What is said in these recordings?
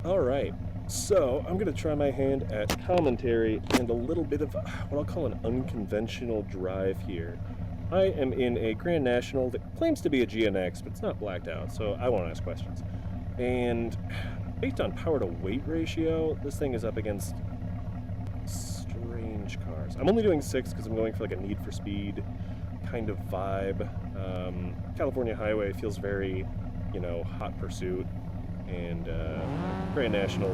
Alright, so I'm going to try my hand at commentary and a little bit of what I'll call an unconventional drive here. I am in a Grand National that claims to be a GNX, but it's not blacked out, so I won't ask questions. And based on power to weight ratio, this thing is up against strange cars. I'm only doing 6 because I'm going for like a Need for Speed kind of vibe. California Highway feels very, hot pursuit, and Grand National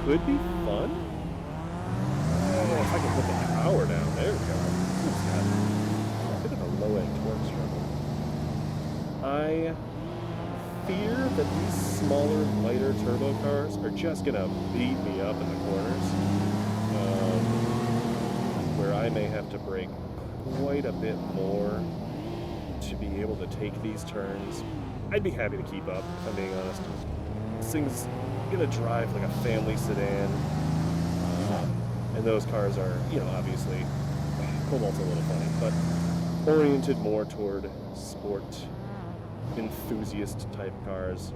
could be fun. Oh, if I can put the power down, there we go. It's got a bit of a low end torque struggle. I fear that these smaller, lighter turbo cars are just gonna beat me up in the corners, where I may have to brake quite a bit more to be able to take these turns. I'd be happy to keep up, if I'm being honest. This thing's gonna drive like a family sedan, and those cars are, obviously, Cobalt's a little funny, but oriented more toward sport, enthusiast type cars.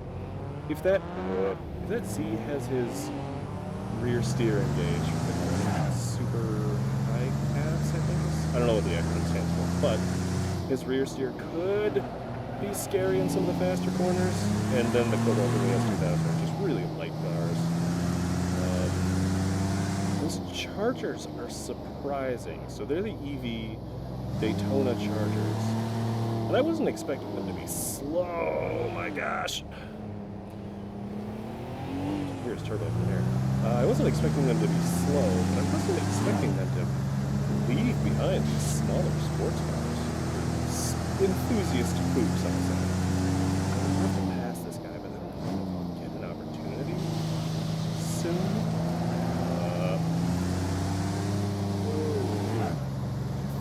If that Z has his rear steer engaged with the super high cabs, I think. I don't know what the acronym stands for, but his rear steer could be scary in some of the faster corners, and then the Cobalt and the S2000 are just really light cars. Those Chargers are surprising. So they're the EV Daytona Chargers, and I wasn't expecting them to be slow. Oh my gosh! Here's turbo from here. I wasn't expecting them to be slow, but I wasn't expecting them to leave behind these smaller sports cars. Enthusiast hoops, I'll say. I'll have to pass this guy, but I don't know if I'll get an opportunity soon.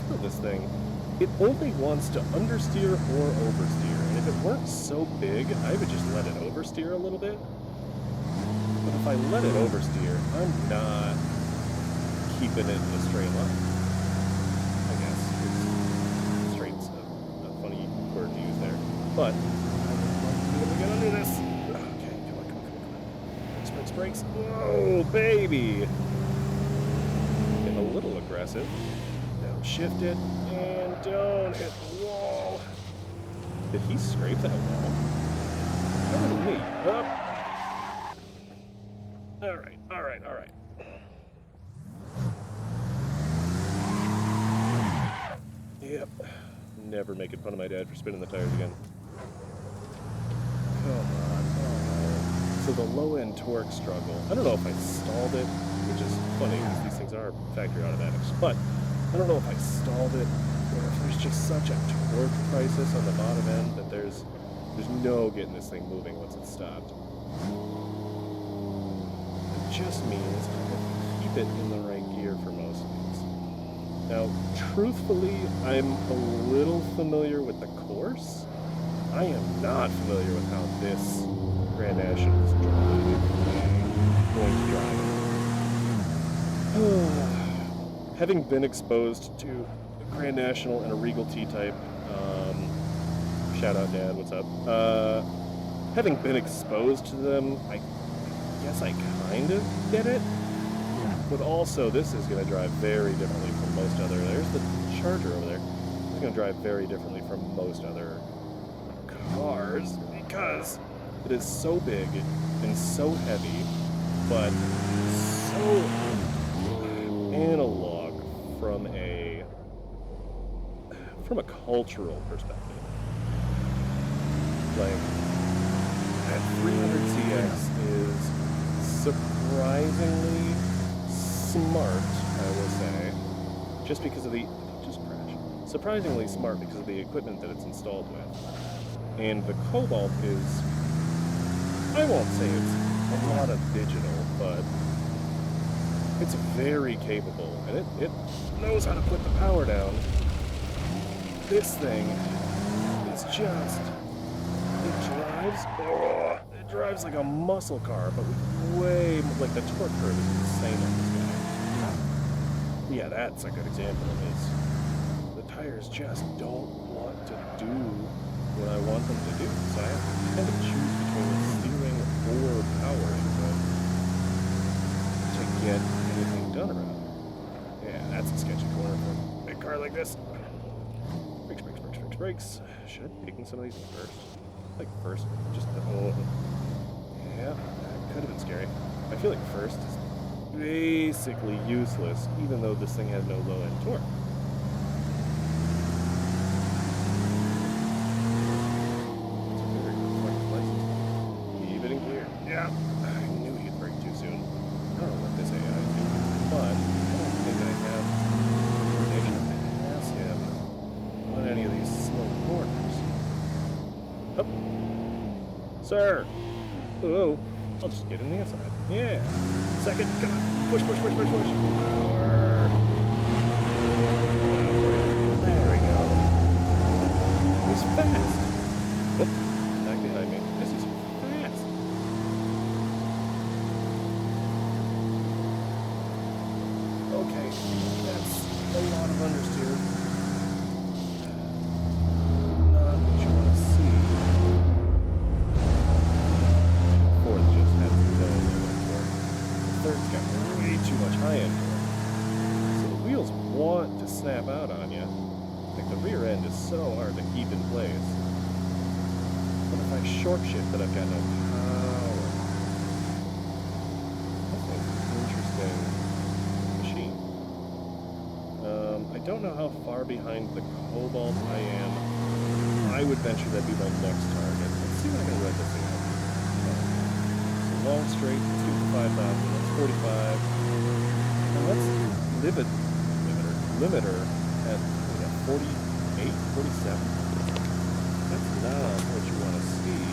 Feel this thing. It only wants to understeer or oversteer, and if it weren't so big, I would just let it oversteer a little bit. But if I let it oversteer, I'm not keeping it in a straight line. I guess. Straight's a funny word to use there. But, I'm gonna get under this. Okay, come on. Brakes. Whoa, baby! Getting a little aggressive. Downshift it, and don't hit the wall. Did he scrape that wall? That wasn't me. Up. Alright. Yep. Never making fun of my dad for spinning the tires again. Come on. Oh. So the low-end torque struggle. I don't know if I stalled it, which is funny because these things are factory automatics, but I don't know if I stalled it or if there's just such a torque crisis on the bottom end that there's no getting this thing moving once it's stopped. Just means I have to keep it in the right gear for most of these. Now, truthfully, I'm a little familiar with the course. I am not familiar with how this Grand National is going to drive. Having been exposed to a Grand National and a Regal T-Type, shout out Dad, what's up? Having been exposed to them, I guess I kind of get it, but also this is going to drive very differently from most other. There's the Charger over there. It's going to drive very differently from most other cars because it is so big and so heavy, but so analog from a cultural perspective. Like that 300CX is surprisingly smart, I will say, just because of the surprisingly smart because of the equipment that it's installed with. And the Cobalt is, I won't say it's a lot of digital, but it's very capable, and it knows how to put the power down. This thing is just, it drives like a muscle car, but with way, like the torque curve is insane on this guy. Yeah, that's a good example of this. The tires just don't want to do what I want them to do, so I have to kind of choose between steering or power input. like this. Brakes, brakes, brakes, brakes, brakes. Should I have taken some of these first? Like first, just, oh. Yeah, that could have been scary. I feel like first is basically useless, even though this thing has no low-end torque. It's a very reflective license. Keep it in clear. Yeah, I knew he'd brake too soon. I don't know what this AI is doing, but I don't think I have coordination to pass him on any of these slow corners. Up. Sir! Oh, I'll just get in the inside. Yeah. Second, come on. Push, push, push, push, push. There we go. He's fast. Whoop. Back behind me. This is fast. Okay. That's a lot of understeer. Not what you want to see. Fourth just has no torque. Third's got way too much high-end torque. So the wheels want to snap out on you. Like the rear end is so hard to keep in place. But if I short shift that I've got no power. That's an interesting machine. I don't know how far behind the Cobalt I am. I would venture that'd be my next target. Let's see if I can rev this thing up. Long straight, let's do 5,000, that's 45. And let's limiter at 48, 47. That's not what you want to see.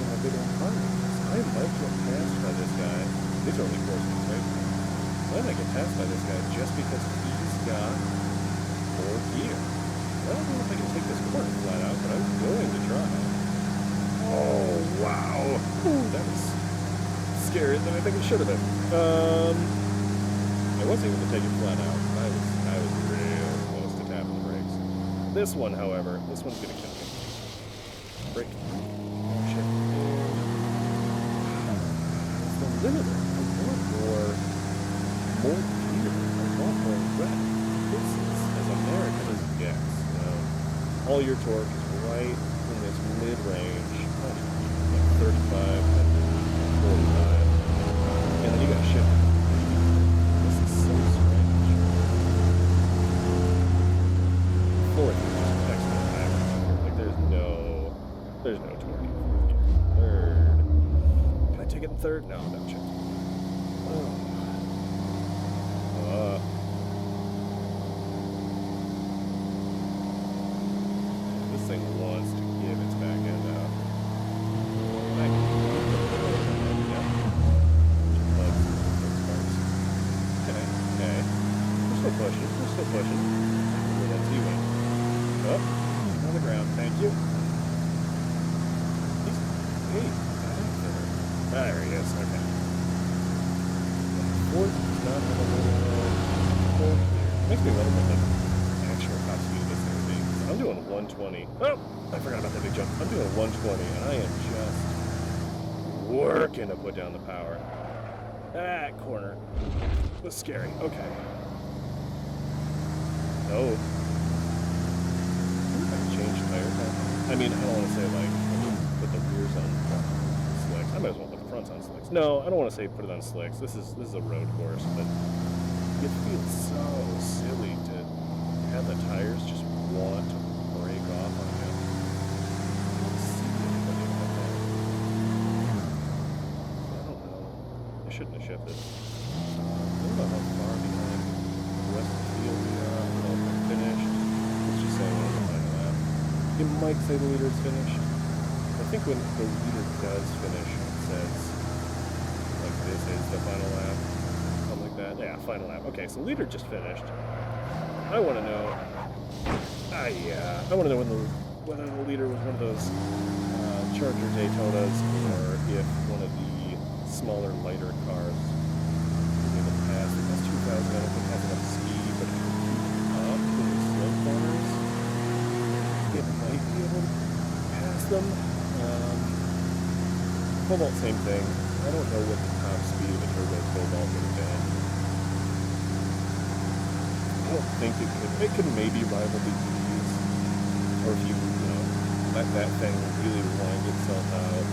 How big of a car is. I might get passed by this guy. These are only 4 speeds, right? I might get passed by this guy just because he's got more gear. I don't know if I can take this corner flat out, but I'm going to try. Oh, wow. Ooh, that was scarier than I think it should have been. I was able to take it flat out. I was real close to tapping the brakes. This one, however, this one's going to kill me. Brake. Oh, shit. It's the limiter. I want more gear. I want more red. This is as American as it gets. All your torque is right in this mid-range. 35 and 45. And then you got shift. This is so strange. Fourth is just excellent average. Like there's no torque in fourth gear. Third. Can I take it in third? No, no chance. This thing wants to give its back end out. We're still pushing. That's even. Up, on the ground, thank you. Hey, there he is, okay. Fourth is not on the fourth here. Makes me wonder what the actual top speed of this thing would be. I'm doing 120. Oh, I forgot about that big jump. I'm doing 120, and I am just working to put down the power. That corner was scary. Okay. Oh. I can change tire time. I mean, I don't want to say like put the rears on slicks. I might as well put the fronts on slicks. No, I don't want to say put it on slicks. This is a road course, but it feels so silly to have the tires just want to break off on you. I don't see anybody like that. I don't know. I shouldn't have shifted. I don't know how far behind the rest of the field we are. I don't know if we're finished. Let's just say we're on the final lap. It might say the leader is finished. I think when the leader does finish, it says, like, this is the final lap. Something like that. Yeah, final lap. Okay, so leader just finished. I want to know... I want to know whether the leader was one of those Charger Daytonas or if one of the smaller, lighter cars was able to pass. It has 2,000, I don't think it has enough speed, but if you keep up in the slow corners, it might be able to pass them. Cobalt, same thing. I don't know what the top speed of a turbo Cobalt would have been. don't think it could. It could maybe rival the EVs, or if you let that thing really wind itself out.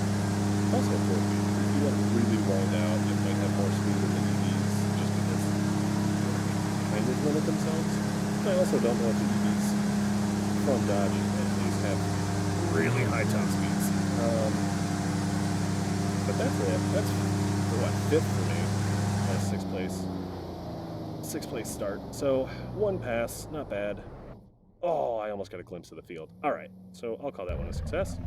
Also, for if you let it really wind out, it might have more speed than the EVs, just because they kind of limit themselves. I also don't know if the EVs from Dodge at least have really high top speeds. But that's it. That's what, fifth for me. Sixth place start. So one pass, not bad. Oh, I almost got a glimpse of the field. All right, so I'll call that one a success.